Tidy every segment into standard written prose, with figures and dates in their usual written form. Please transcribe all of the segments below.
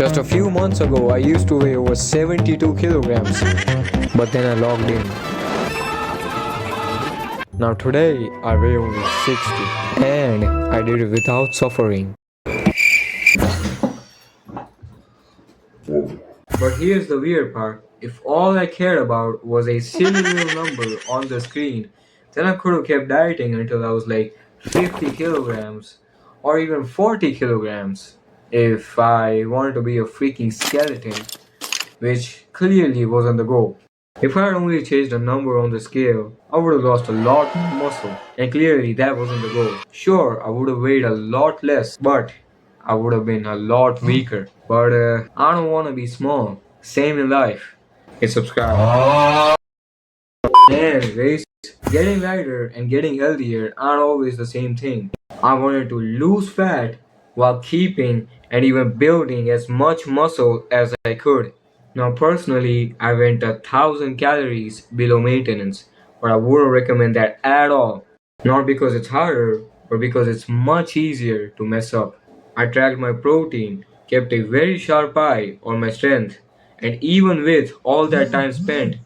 Just a few months ago, I used to weigh over 72 kilograms, but then I logged in. Now today, I weigh only 60, and I did it without suffering. But here's the weird part. If all I cared about was a silly little number on the screen, then I could have kept dieting until I was like 50 kilograms or even 40 kilograms if I wanted to be a freaking skeleton, which clearly wasn't the goal. If I had only changed a number on the scale, I would have lost a lot more muscle, and clearly that wasn't the goal. Sure, I would have weighed a lot less, but I would have been a lot weaker. But I don't want to be small. Same in life. Hit subscribe. Anyways, getting lighter and getting healthier aren't always the same thing. I wanted to lose fat while keeping and even building as much muscle as I could. Now, personally, I went 1,000 calories below maintenance, but I wouldn't recommend that at all. Not because it's harder, but because it's much easier to mess up. I tracked my protein, kept a very sharp eye on my strength, and even with all that time spent,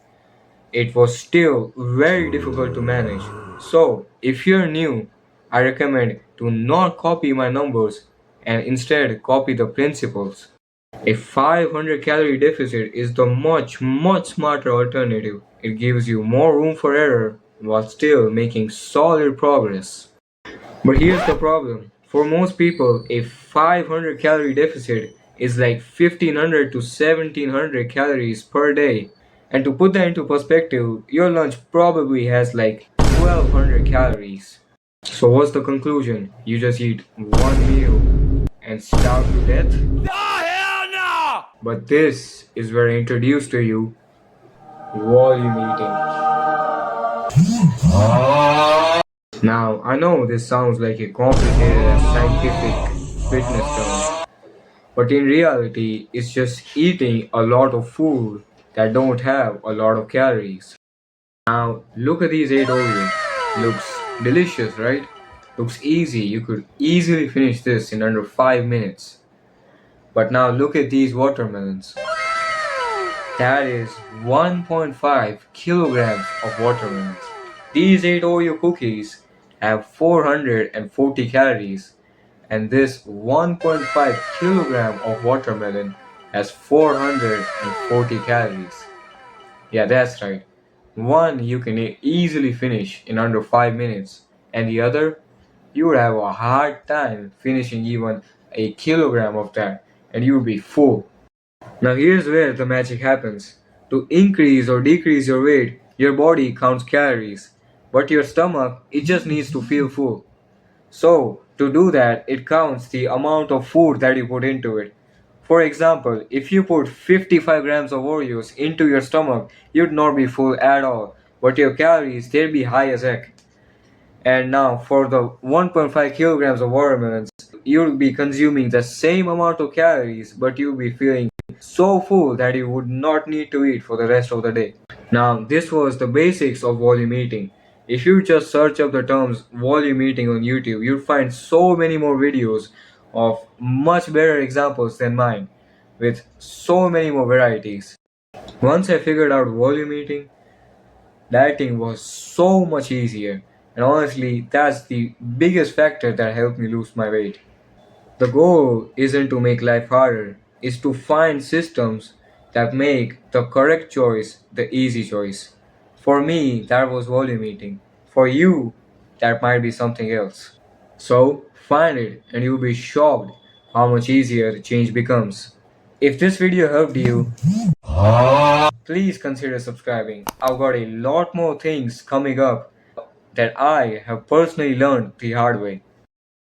it was still very difficult to manage. So, if you're new, I recommend to not copy my numbers and instead copy the principles. A 500 calorie deficit is the much smarter alternative. It gives you more room for error while still making solid progress. But here's the problem. For most people, a 500 calorie deficit is like 1500 to 1700 calories per day. And to put that into perspective, your lunch probably has like 1200 calories. So what's the conclusion? You just eat one meal and starve to death? No, hell no! But this is where I introduce to you volume eating. Now, I know this sounds like a complicated and scientific fitness term, but in reality, it's just eating a lot of food that don't have a lot of calories. Now, look at these 8 Oreos. Looks delicious, right? Looks easy. You could easily finish this in under 5 minutes. But now look at these watermelons. That is 1.5 kilograms of watermelons. These 8 Oreo cookies have 440 calories, and this 1.5 kilogram of watermelon has 440 calories. Yeah, that's right. One you can easily finish in under 5 minutes, and the other you would have a hard time finishing even a kilogram of that, and you would be full. Now here's where the magic happens. To increase or decrease your weight, your body counts calories, but your stomach, it just needs to feel full. So, to do that, it counts the amount of food that you put into it. For example, if you put 55 grams of Oreos into your stomach, you'd not be full at all, but your calories, they'd be high as heck. And now, for the 1.5 kilograms of watermelons, you'll be consuming the same amount of calories, but you'll be feeling so full that you would not need to eat for the rest of the day. Now, this was the basics of volume eating. If you just search up the terms volume eating on YouTube, you'll find so many more videos of much better examples than mine, with so many more varieties. Once I figured out volume eating, dieting was so much easier, and honestly, that's the biggest factor that helped me lose my weight. The goal isn't to make life harder, it's to find systems that make the correct choice the easy choice. For me, that was volume eating. For you, that might be something else. So, find it and you'll be shocked how much easier the change becomes. If this video helped you, please consider subscribing. I've got a lot more things coming up that I have personally learned the hard way.